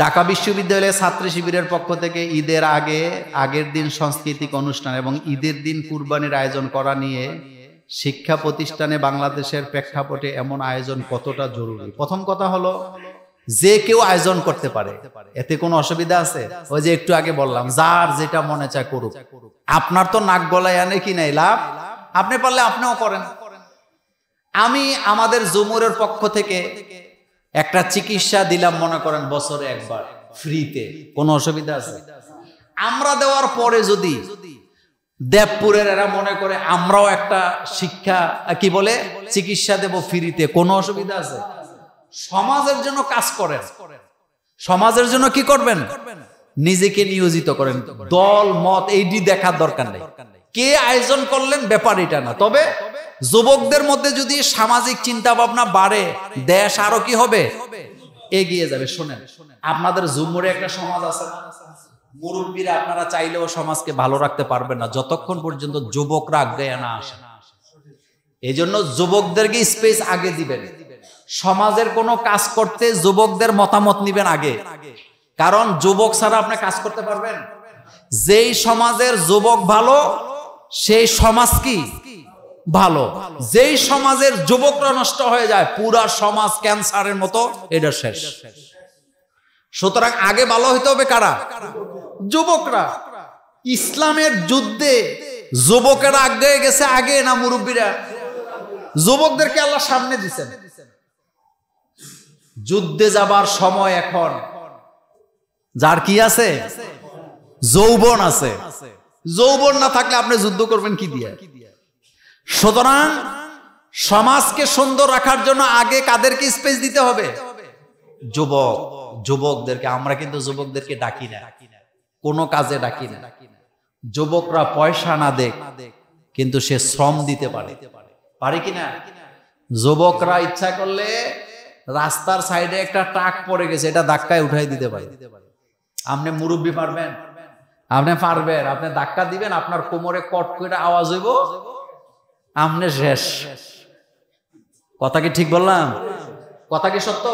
ঢাকা বিশ্ববিদ্যালয়ের ছাত্র শিবিরের পক্ষ থেকে ঈদের আগের দিন সাংস্কৃতিক অনুষ্ঠান এবং ঈদের দিন কুরবানির আয়োজন করা নিয়ে শিক্ষা প্রতিষ্ঠানে বাংলাদেশের প্রেক্ষাপটে এমন আয়োজন কতটা জরুরি। প্রথম কথা হলো, যে কেউ আয়োজন করতে পারে, এতে কোনো অসুবিধা আছে? ওই যে একটু আগে বললাম, যার যেটা মনে চায় করুক। আপনার তো নাক গলায় আনে কি নাই লাভ, আপনি পারলে আপনিও করেন। আমি আমাদের জুমুরের পক্ষ থেকে একটা চিকিৎসা দিলাম, মনে করেন বছরে একবার ফ্রিতে, কোনো অসুবিধা আছে? আমরা দেওয়ার পরে যদি দেবপুরের এরা মনে করে আমরাও একটা শিক্ষা কি বলে চিকিৎসা দেব ফ্রিতে, কোনো অসুবিধা আছে? সমাজের জন্য কাজ করেন, সমাজের জন্য কি করবেন, নিজেকে নিয়োজিত করেন। দল মত এইটি দেখার দরকার নেই, কে আয়োজন করলেন ব্যাপার এটা না। তবে যুবকদের মধ্যে যদি সামাজিক চিন্তা ভাবনা বাড়ে, দেশ আরো কি হবে, এগিয়ে যাবে। শোনেন, আপনাদের জুমুরে একটা সমাজ আছে, মুরব্বীরা আপনারা চাইলেও সমাজকে ভালো রাখতে পারবেন না যতক্ষণ পর্যন্ত যুবকরা আগে না আসে। এই জন্য যুবকদেরকে স্পেস আগে দিবেন। সমাজের কোনো কাজ করতে যুবকদের মতামত নিবেন আগে, কারণ যুবক ছাড়া আপনি কাজ করতে পারবেন? যেই সমাজের যুবক ভালো, সেই সমাজ কি ভালো। যেই সমাজের যুবকরা নষ্ট হয়ে যায়, পুরা সমাজ ক্যান্সারের মতো, এটা শেষ। সুতরাং আগে ভালো হইতে হবে কারা? যুবকরা। ইসলামের যুদ্ধে যুবকেরা আগে গেছে আগে না মুরব্বীরা? যুবকদেরকে আল্লাহ সামনে দিচ্ছেন। যুদ্ধে যাবার সময় এখন যার কি আছে, যৌবন আছে। যৌবন না থাকলে আপনি যুদ্ধ করবেন কি দিয়ে? সুতরাং সমাজকে সুন্দর রাখার জন্য আগে কাদেরকে স্পেস দিতে হবে? যুবক, যুবকদেরকে। আমরা কিন্তু যুবকদেরকে ডাকি না, কোনো কাজে ডাকি না। যুবকরা পয়সা না দেখ, কিন্তু সে শ্রম দিতে পারে, পারে কিনা? যুবকরা ইচ্ছা করলে রাস্তার সাইডে একটা ট্রাক পড়ে গেছে, এটা ধাক্কায় উঠাই দিতে পারে। আপনি মুরব্বী পারবেন? আপনি পারবেন? আপনি ধাক্কা দিবেন, আপনার কোমরে কট করে আওয়াজ হইব, আপনি শেষ। কথা কি ঠিক বললাম? কথা কি সত্য?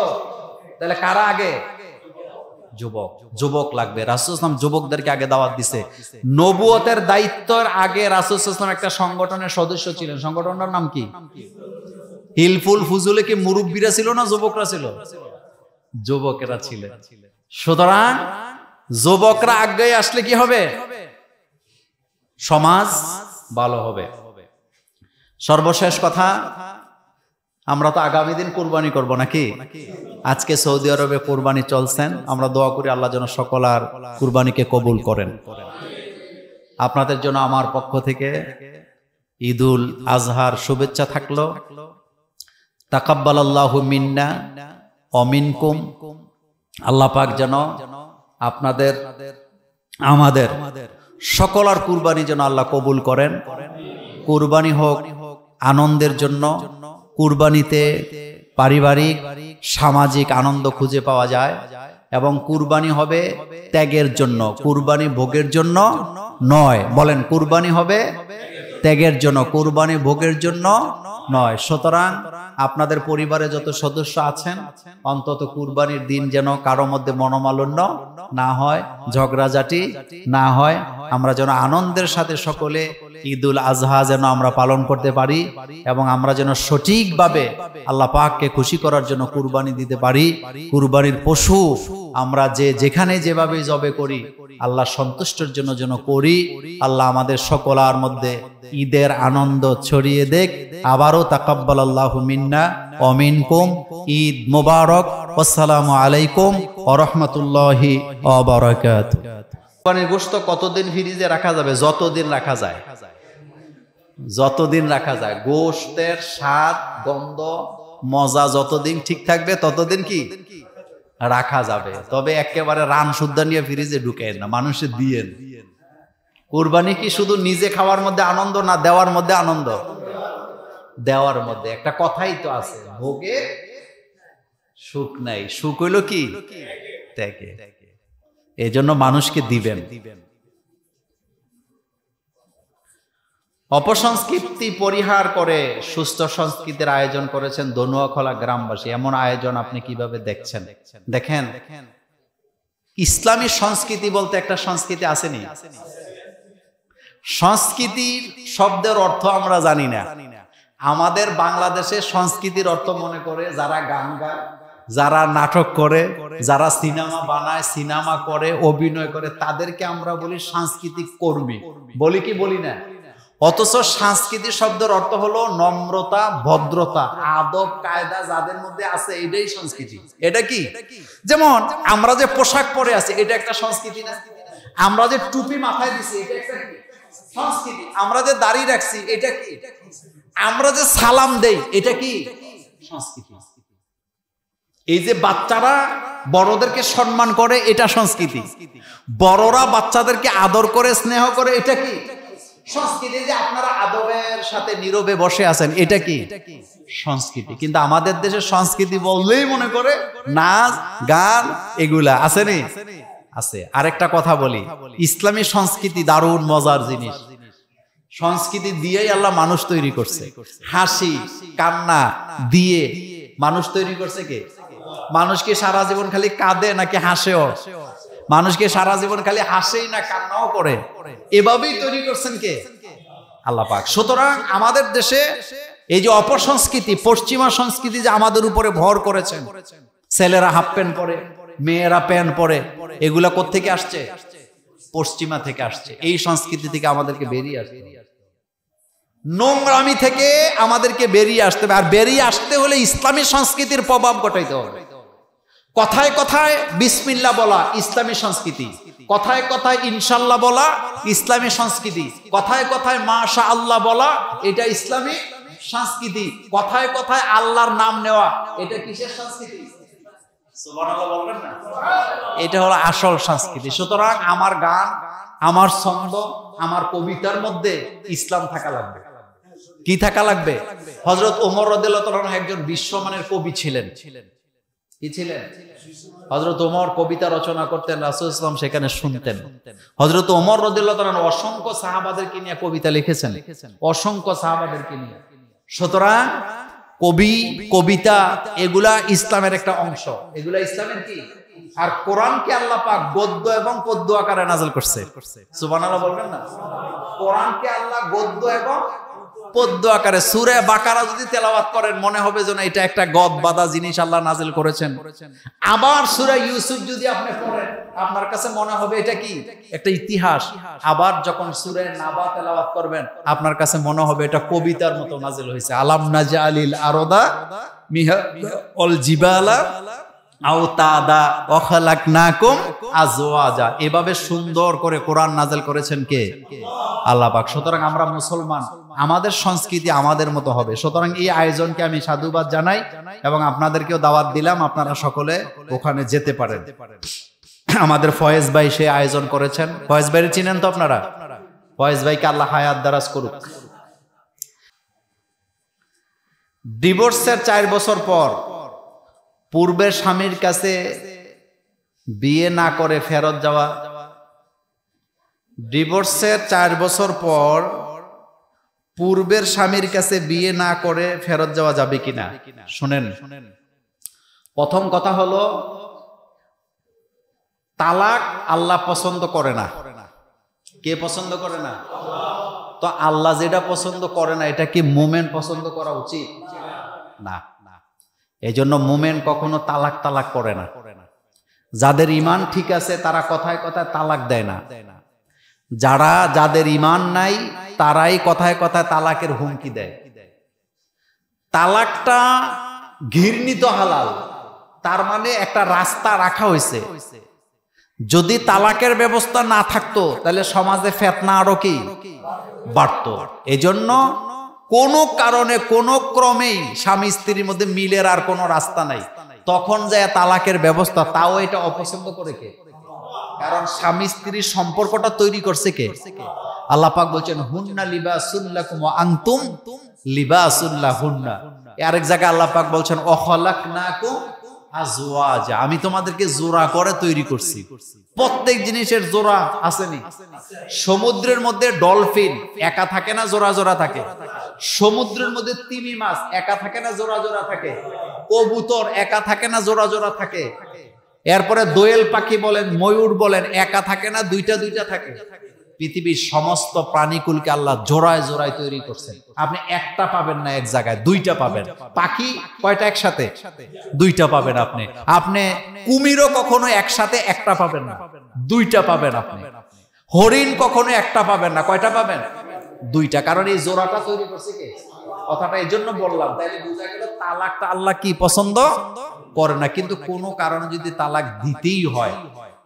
তাহলে কারা আগে? যুবক। যুবক লাগবে। রাসূল সাল্লাল্লাহু আলাইহি ওয়াসাল্লাম যুবকদেরকে আগে দাওয়াত দিছে। নবুয়তের দায়িত্বের আগে রাসূল সাল্লাল্লাহু আলাইহি ওয়াসাল্লাম একটা সংগঠনের সদস্য ছিলেন। সংগঠনের নাম কি? হিলফুল ফুজুলে। কি মুরব্বীরা ছিল না যুবকরা ছিল? যুবকেরা ছিলেন। সুতরাং যুবকরা আগে আসলে কি হবে? সমাজ ভালো হবে। সর্বশেষ কথা, আমরা তো আগামী দিন কুরবানি করব নাকি? আজকে সৌদি আরবে কুরবানি চলছেন। আমরা দোয়া করি আল্লাহ যেন সকল আর কুরবানিকে কবুল করেন। আপনাদের জন্য আমার পক্ষ থেকে ঈদুল আজহার শুভেচ্ছা থাকলো। তাকাব্বালাল্লাহু মিন্না ওয়া মিনকুম। আল্লাহ পাক যেন আপনাদের আমাদের সকল আর কুরবানি যেন আল্লাহ কবুল করেন। কুরবানি হোক আনন্দের জন্য। কুরবানিতে পারিবারিক সামাজিক আনন্দ খুঁজে পাওয়া যায়, এবং কুরবানি হবে ত্যাগের জন্য, কুরবানি ভোগের জন্য নয়। বলেন, কুরবানি হবে ত্যাগের জন্য, কুরবানি ভোগের জন্য নয়। সুতরাং আপনাদের পরিবারে যত সদস্য আছেন, অন্তত কুরবানির দিন যেন কারো মধ্যে মনোমালিন্য না হয়, ঝগড়াঝাটি না হয়। আমরা যেন আনন্দের সাথে সকলে ঈদুল আজহা যেন আমরা পালন করতে পারি, এবং আমরা যেন সঠিকভাবে আল্লাহ পাককে খুশি করার জন্য কুরবানি দিতে পারি। কুরবানির পশু আমরা যেখানে যেভাবে জবে করি, আল্লাহ সন্তুষ্টের জন্য যেন করি। আল্লাহ আমাদের সকলার মধ্যে ঈদের আনন্দ ছড়িয়ে দেখ। আবারও তাকাব্বালাল্লাহু মিন্না ওয়া মিনকুম। ঈদ মোবারক। আসসালামু আলাইকুম ওয়া রাহমাতুল্লাহি ওয়া বারাকাতুহু। কুরবানির গোশত কতদিন ফ্রিজে রাখা যাবে? যতদিন রাখা যায়, যতদিন রাখা যায়। গোশতের স্বাদ, গন্ধ, মজা যতদিন ঠিক থাকবে ততদিন কি রাখা যাবে। তবে একেবারে রান শুদ্ধা নিয়ে ফ্রিজে ঢুকেন না, মানুষে দিয়েন। কুরবানি কি শুধু নিজে খাওয়ার মধ্যে আনন্দ না, দেওয়ার মধ্যে আনন্দ? দেওয়ার মধ্যে। একটা কথাই তো আছে, ভোগে সুখ নাই, সুখ হইল কি ত্যাগে। এই জন্য মানুষকে দিবেন। অপসংস্কৃতি পরিহার করে সুস্থ সংস্কৃতির আয়োজন করেছেন দনুয়াখলা গ্রামবাসী। এমন আয়োজন আপনি কিভাবে দেখছেন? দেখেন, ইসলামী সংস্কৃতি বলতে একটা সংস্কৃতি আসেনি। সংস্কৃতির শব্দের অর্থ আমরা জানি না। আমাদের বাংলাদেশে সংস্কৃতির অর্থ মনে করে যারা গান গায়, যারা নাটক করে, যারা সিনেমা বানায়, সিনেমা করে, অভিনয় করে, তাদেরকে আমরা বলি সাংস্কৃতিক কর্মী। বলি কি বলি না? অথচ সংস্কৃতি শব্দের অর্থ হলো নম্রতা, ভদ্রতা, আদব কায়দা যাদের মধ্যে আছে, এটাই সংস্কৃতি। এটা কি? যেমন আমরা যে পোশাক পরে আছি, এটা একটা সংস্কৃতি না? আমরা যে টুপি মাথায় দিছি, এটা একটা সংস্কৃতি। আমরা যে দাড়ি রাখছি, এটা কি? আমরা যে সালাম দেই, এটা কি সংস্কৃতি? এই যে বাচ্চারা বড়দেরকে সম্মান করে, এটা সংস্কৃতি। বড়রা বাচ্চাদেরকে আদর করে, স্নেহ করে, এটা কি সংস্কৃতি? যে আপনারা আদবের সাথে নীরবে বসে আছেন, এটা কি সংস্কৃতি? কিন্তু আমাদের দেশে সংস্কৃতি বললেই মনে করে নাচ, গান, এগুলা আসেনি? আছে। আরেকটা কথা বলি, ইসলামী সংস্কৃতি দারুণ মজার জিনিস। সংস্কৃতি দিয়েই আল্লাহ মানুষ তৈরি করছে। হাসি কান্না দিয়ে মানুষ তৈরি করছে কে? মানুষকে সারা জীবন খালি কাঁদে নাকি হাসেও? মানুষকে সারা জীবন খালি হাসেই না কান্নাও করে? এভাবেই তৈরি করছেন কে? আল্লাহ পাক। সুতরাং আমাদের দেশে এই যে অপসংস্কৃতি, পশ্চিমা সংস্কৃতি যে আমাদের উপরে ভর করেছেন, ছেলেরা হাফ প্যান্ট পরে, মেয়েরা প্যান্ট পরে, এগুলা কোত্থেকে আসছে? পশ্চিমা থেকে আসছে। এই সংস্কৃতি থেকে আমাদেরকে বেরিয়ে আসতে হবে, নোংরামি থেকে আমাদেরকে বেরিয়ে আসতে হবে। আর বেরিয়ে আসতে হলে ইসলামী সংস্কৃতির প্রভাব ঘটাইতে হবে। কথায় কথায় বিসমিল্লাহ বলা ইসলামী সংস্কৃতি, কথায় কথায় ইনশাআল্লাহ বলা ইসলামী সংস্কৃতি, কথায় কথায় মাশা আল্লাহ বলা এটা ইসলামী সংস্কৃতি, কথায় কথায় আল্লাহর নাম নেওয়া এটা কিসের সংস্কৃতি? সুবহানাল্লাহ বলবেন না? এটা হলো আসল সংস্কৃতি। সুতরাং আমার গান, আমার ছন্দ, আমার কবিতার মধ্যে ইসলাম থাকা লাগবে। কি থাকা লাগবে? হযরত ওমর রাদিয়াল্লাহু তাআলা একজন বিশ্বমানের কবি ছিলেন। কি ছিলেন? হযরত ওমর কবিতা রচনা করতেন, রাসূল সাল্লাল্লাহু আলাইহি ওয়াসাল্লাম সেখানে শুনতেন। হযরত ওমর রাদিয়াল্লাহু তাআলা অসংখ্য সাহাবাদেরকে নিয়ে কবিতা লিখেছেন, অসংখ্য সাহাবাদেরকে নিয়ে। সুতরাং কবি, কবিতা এগুলা ইসলামের একটা অংশ। এগুলা ইসলামের কি? আর কোরআনকে আল্লাহ পাক গদ্য এবং পদ্য আকারে নাযিল করছে। সুবহানাল্লাহ বলবেন না? কোরআনকে আল্লাহ গদ্য এবং পদ্য আকারে, সূরা বাকারা যদি তেলাওয়াত করেন মনে হবে যেন এটা একটা গদ বাঁধা জিনিস আল্লাহ নাযিল করেছেন। আবার সূরা ইউসুফ যদি আপনি পড়েন আপনার কাছে মনে হবে এটা কি একটা ইতিহাস। আবার যখন সূরা নাবা তেলাওয়াত করবেন আপনার কাছে মনে হবে এটা কবিতার মতো নাযিল হয়েছে। আলাম নাজআলিল আরদা মিহা অল জিবালা আওতাদা ওয়া খালাকনাকুম আজওয়াজা। এভাবে সুন্দর করে কোরআন নাযিল করেছেন কে? আল্লাহ পাক। সুতরাং আমরা মুসলমান, আমাদের সংস্কৃতি আমাদের মতো হবে। সুতরাং এই আয়োজনকে আমি সাধুবাদ জানাই এবং আপনাদেরকেও দাওয়াত দিলাম, আপনারা সকলে ওখানে যেতে পারেন। আমাদের ফয়েজ ভাই সে আয়োজন করেছেন। ফয়েজ ভাইরে চিনেন তো আপনারা? ফয়েজ ভাইকে আল্লাহ হায়াত দারাজ করুক। ডিভোর্সের 4 বছর পর পূর্বের স্বামীর কাছে বিয়ে না করে ফেরত যাওয়া, ডিভোর্সের 4 বছর পর পূর্বের স্বামীর কাছে বিয়ে না করে ফেরত যাওয়া যাবে কিনা শুনেন। প্রথম কথা হলো তালাক আল্লাহ পছন্দ করে না। কে পছন্দ করে না? তো আল্লাহ যেটা পছন্দ করে না এটা কি মুমিন পছন্দ করা উচিত? না। এই জন্য মুমিন কখনো তালাক করে না। যাদের ঈমান ঠিক আছে তারা কথায় কথায় তালাক দেয় না। যাদের ঈমান নাই তারাই কথায় কথায় তালাকের হুমকি দেয়। তালাকটা ঘৃণিত হালাল, তার মানে একটা রাস্তা রাখা হয়েছে। যদি তালাকের ব্যবস্থা না থাকতো তাহলে সমাজে ফিতনা আরো কি বাড়তো। এজন্য কোনো কারণে কোনো ক্রমেই স্বামী স্ত্রীর মধ্যে মিলের আর কোনো রাস্তা নাই, তখন যায় তালাকের ব্যবস্থা, তাও এটা অপছন্দ করে কে? কারণ স্বামী স্ত্রীর সম্পর্কটা তৈরি করছে কে? আল্লাহ পাক বলছেন হুন্না লিবাসুল লাকুম ওয়া আনতুম লিবাসুল লাহুন্না। আরেক জায়গায় আল্লাহ পাক বলছেন ওয়া খালাকনাকুম আজওয়াজা, আমি তোমাদেরকে জোড়া করে তৈরি করছি। প্রত্যেক জিনিসের জোড়া আসেনি। সমুদ্রের মধ্যে ডলফিন একা থাকে না, জোড়া জোড়া থাকে। সমুদ্রের মধ্যে তিমি মাছ একা থাকে না, জোড়া জোড়া থাকে। কবুতর একা থাকে না, জোড়া জোড়া থাকে। এরপরে দোয়েল পাখি বলেন, ময়ূর বলেন, একা থাকে না, দুইটা দুইটা থাকে। পৃথিবীর সমস্ত প্রাণীকুলকে আল্লাহ জোড়ায় জোড়ায় তৈরি করছেন। আপনি একটা পাবেন না এক জায়গায়, দুইটা পাবেন। পাখি কয়টা একসাথে? দুইটা পাবেন। আপনি কুমিরও কখনো একসাথে একটা পাবেন না, দুইটা পাবেন। আপনি হরিণ কখনো একটা পাবেন না, কয়টা পাবেন? দুইটা। কারণ এই জোড়াটা তৈরি করছে কে? কথাটা এই জন্য বললাম, তাইলে বোঝা গেল তালাকটা আল্লাহ কি পছন্দ করে না। কিন্তু কোনো কারণে যদি তালাক দিতেই হয়,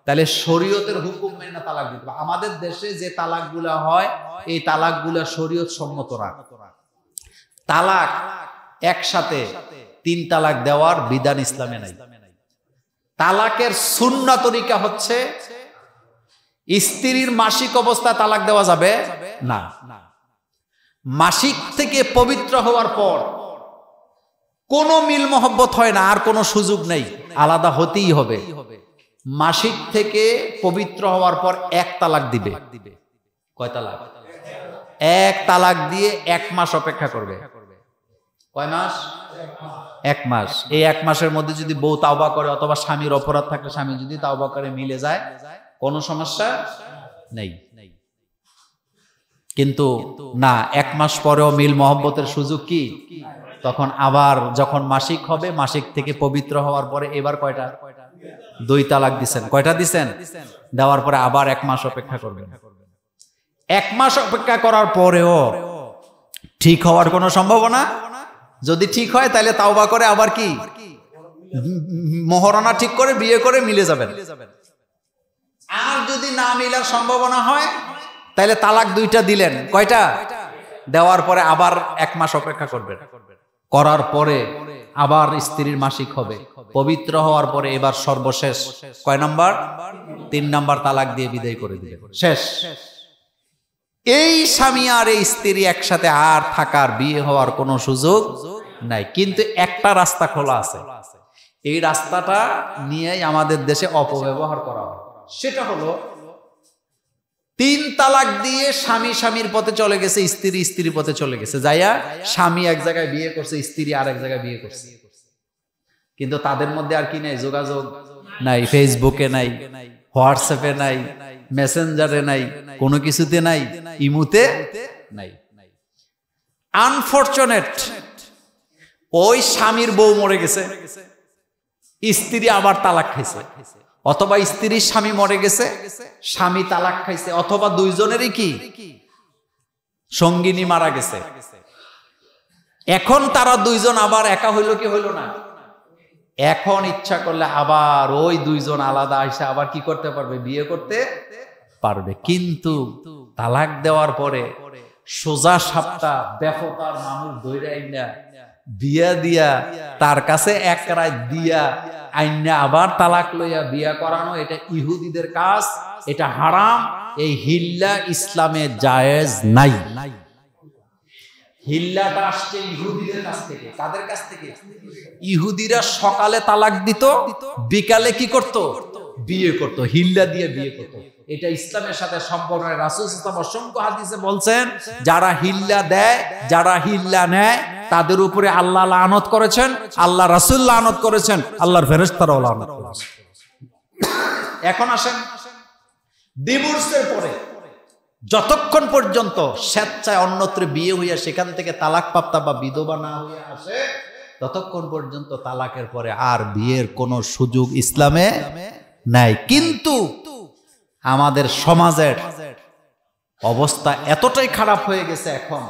তাহলে শরীয়তের হুকুম মেনে তালাক দিতে হবে। আমাদের দেশে যে তালাকগুলা হয়, এই তালাকগুলা শরীয়ত সম্মত না। তালাক একসাথে 3 তালাক দেওয়ার বিধান ইসলামে নাই। তালাকের সুন্নাহ তরিকা হচ্ছে, স্ত্রীর মাসিক অবস্থায় তালাক দেওয়া যাবে না। মাসিক থেকে পবিত্র হওয়ার পর কোনো মিল মহব্বত হয় না, আর কোনো সুযোগ নেই, আলাদা হতেই হবে। মাসিক থেকে পবিত্র হওয়ার পর 1 তালাক দিবে। কয় তালাক? 1 তালাক দিয়ে 1 মাস অপেক্ষা করবে। কয় মাস? 1 মাস। এই 1 মাসের মধ্যে যদি বউ তাওবা করে, অথবা স্বামীর অপরাধ থাকলে স্বামী যদি তাওবা করে, মিলে যায়, কোনো সমস্যা নেই। কিন্তু না, 1 মাস পরেও মিল মহব্বতের সুযোগ কি? তখন আবার যখন মাসিক হবে, মাসিক থেকে পবিত্র হওয়ার পরে এবার কয়টা? 2 তালাক দিছেন। কয়টা দিছেন? দেওয়ার পরে আবার 1 মাস অপেক্ষা করবেন। 1 মাস অপেক্ষা করার পরেও ঠিক হওয়ার কোনো সম্ভাবনা? যদি ঠিক হয় তাহলে তাওবা করে আবার কি মহরানা ঠিক করে বিয়ে করে মিলে যাবেন। আর যদি না মিলার সম্ভাবনা হয়, তাহলে তালাক 2টা দিলেন। কয়টা? দেওয়ার পরে আবার 1 মাস অপেক্ষা করবেন। করার পরে আবার স্ত্রীর মাসিক হবে, পবিত্র হওয়ার পরে এবার সর্বশেষ কয় নাম্বার? 3 নাম্বার তালাক দিয়ে বিদায় করে দিবেন। শেষ। এই স্বামী আর এই স্ত্রী একসাথে আর থাকার, বিয়ে হওয়ার কোনো সুযোগ নাই। কিন্তু একটা রাস্তা খোলা আছে, এই রাস্তাটা নিয়েই আমাদের দেশে অপব্যবহার করা হয়। সেটা হলো, 3 তালাক দিয়ে স্বামী স্বামীর পথে চলে গেছে, স্ত্রী স্ত্রীর পথে চলে গেছে। যাইয়া স্বামী এক জায়গায় বিয়ে করছে, স্ত্রী আর এক জায়গায় বিয়ে করছে। কিন্তু তাদের মধ্যে আর কি নাই? যোগাযোগ নাই, ফেসবুকে নাই, হোয়াটসঅ্যাপে নাই, মেসেঞ্জারে নাই, কোনো কিছুতে নাই, ইমুতে নাই। আনফরচুনেট, ওই স্বামীর বউ মরে গেছে, স্ত্রী আবার তালাক খাইছে, অথবা স্ত্রীর স্বামী মরে গেছে, স্বামী তালাক খাইছে, অথবা দুইজনেরই কি সঙ্গিনী মারা গেছে। এখন তারা দুইজন আবার একা হইল কি হইল না? এখন ইচ্ছা করলে আবার ওই দুইজন আলাদা এসে আবার কি করতে পারবে? বিয়ে করতে পারবে। কিন্তু তালাক দেওয়ার পরে সোজা সাপটা ব্যাপকার মানুষ ধইরা আইনা বিয়া দিয়া, তার কাছে 1 রাত দিয়া আইনা আবার তালাক লইয়া বিয়া করানো, এটা ইহুদিদের কাজ, এটা হারাম। এই হিল্লা ইসলামে জায়েজ নাই। হিল্লাটা আসছে ইহুদিদের কাছ থেকে। কাদের কাছ থেকে? ইহুদিরা সকালে তালাক দিত, বিকালে কি করত? বিয়ে করত, হিল্লা দিয়ে বিয়ে করত। এটা ইসলামের সাথে সম্পর্ক। রাসূল সাল্লাল্লাহু আলাইহি ওয়াসাল্লাম অসংখ্য হাদিসে বলছেন, যারা হিল্লা দেয়, যারা হিল্লা নেয়, তাদের উপরে আল্লাহ লানত করেছেন, আল্লাহ রাসূল লানত করেছেন, আল্লাহর ফেরেশতারাও লানত করেছেন। এখন আসেন, ডিভোর্সের পরে যতক্ষণ পর্যন্ত স্বেচ্ছায় অন্যত্র বিয়ে হইয়া সেখান থেকে তালাক প্রাপ্তা বা বিধবা না হয়ে আসে, ততক্ষণ পর্যন্ত তালাকের পরে আর বিয়ের কোনো সুযোগ ইসলামে নাই। কিন্তু আমাদের সমাজের অবস্থা এতটাই খারাপ হয়ে গেছে, এখন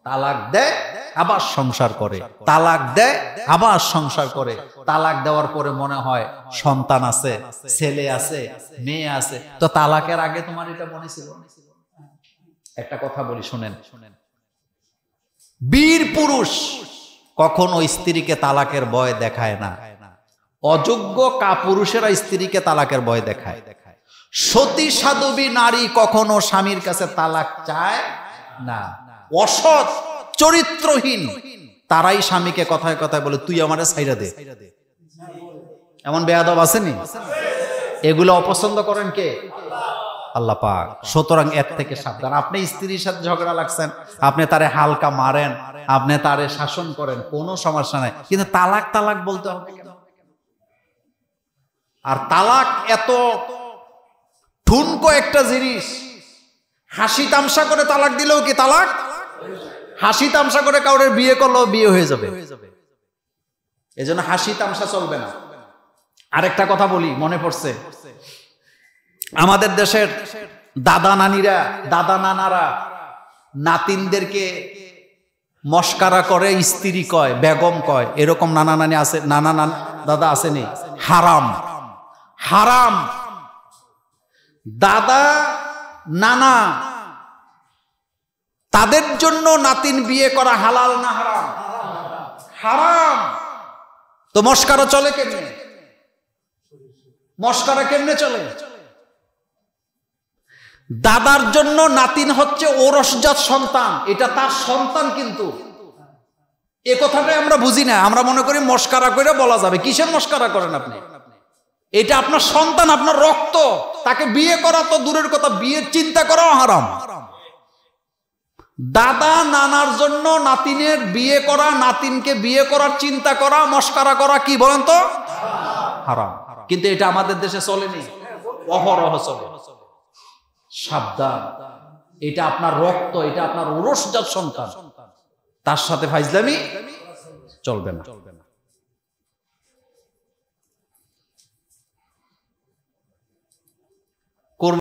তালাক দেয় আবার সংসার করে, তালাক দেয় আবার সংসার করে। তালাক দেওয়ার পরে মনে হয় সন্তান আছে, ছেলে আছে, মেয়ে আছে। তো তালাকের আগে তোমার এটা মনে ছিল? একটা কথা বলি, শোনেন। বীর পুরুষ কখনো স্ত্রীকে তালাকের ভয় দেখায় না। অযোগ্য কাপুরুষেরা স্ত্রীকে তালাকের ভয় দেখায়। সতী সাধবী নারী কখনো স্বামীর কাছে তালাক চায় না। অসৎ চরিত্রহীন তারাই স্বামীকে কথায় কথায় বলে, তুই আমারে ছাইরা দে। এমন বেয়াদব আসেনি? এগুলো অপছন্দ করেন কে? আল্লাহ পাক। সুতরাং এর থেকে সাবধান। আপনি স্ত্রীর সাথে ঝগড়া লাগছেন, আপনি তারে হালকা মারেন, আপনি তারে শাসন করেন, কোনো সমস্যা নাই। কিন্তু তালাক তালাক বলতে হবে কেন? আর তালাক এত ঠুনকো একটা জিনিস, হাসি তামসা করে তালাক দিলেও কি তালাক, হাসি তামসা করে কাউরে বিয়ে করলেও বিয়ে হয়ে যাবে। এজন্য হাসি তামসা চলবে না। আরেকটা কথা বলি, মনে পড়ছে, আমাদের দেশের দাদা নানিরা, দাদা নানারা নাতিনদেরকে মস্কারা করে স্ত্রী কয়, বেগম কয়, এরকম নানা নানি আছে, নানা দাদা আসেনি? হারাম, হারাম। দাদা নানা তাদের জন্য নাতিন বিয়ে করা হালাল না হারাম? হারাম। তো মস্কারা চলে কেমনে? মস্কারা কেমনে চলে? দাদার জন্য নাতিন হচ্ছে ওরসজাত সন্তান, এটা তার সন্তান, কিন্তু এ কথাটাই আমরা বুঝি না। আমরা মনে করি মস্কারা করে বলা যাবে। কিসের মস্কারা করেন আপনি? এটা আপনার সন্তান, আপনার রক্ত। তাকে বিয়ে করা তো দূরের কথা, বিয়ের চিন্তা করাও হারাম। দাদা নানার জন্য নাতিনের বিয়ে করা, নাতিনকে বিয়ে করার চিন্তা করা, মস্কারা করা কি বলেন তো? হারাম। কিন্তু এটা আমাদের দেশে চলেনি, অহরহ চলে। সাবধান, এটা আপনার রক্ত, এটা আপনার ওরসজাত সন্তান, তার সাথে ফাইজলামি চলবে না।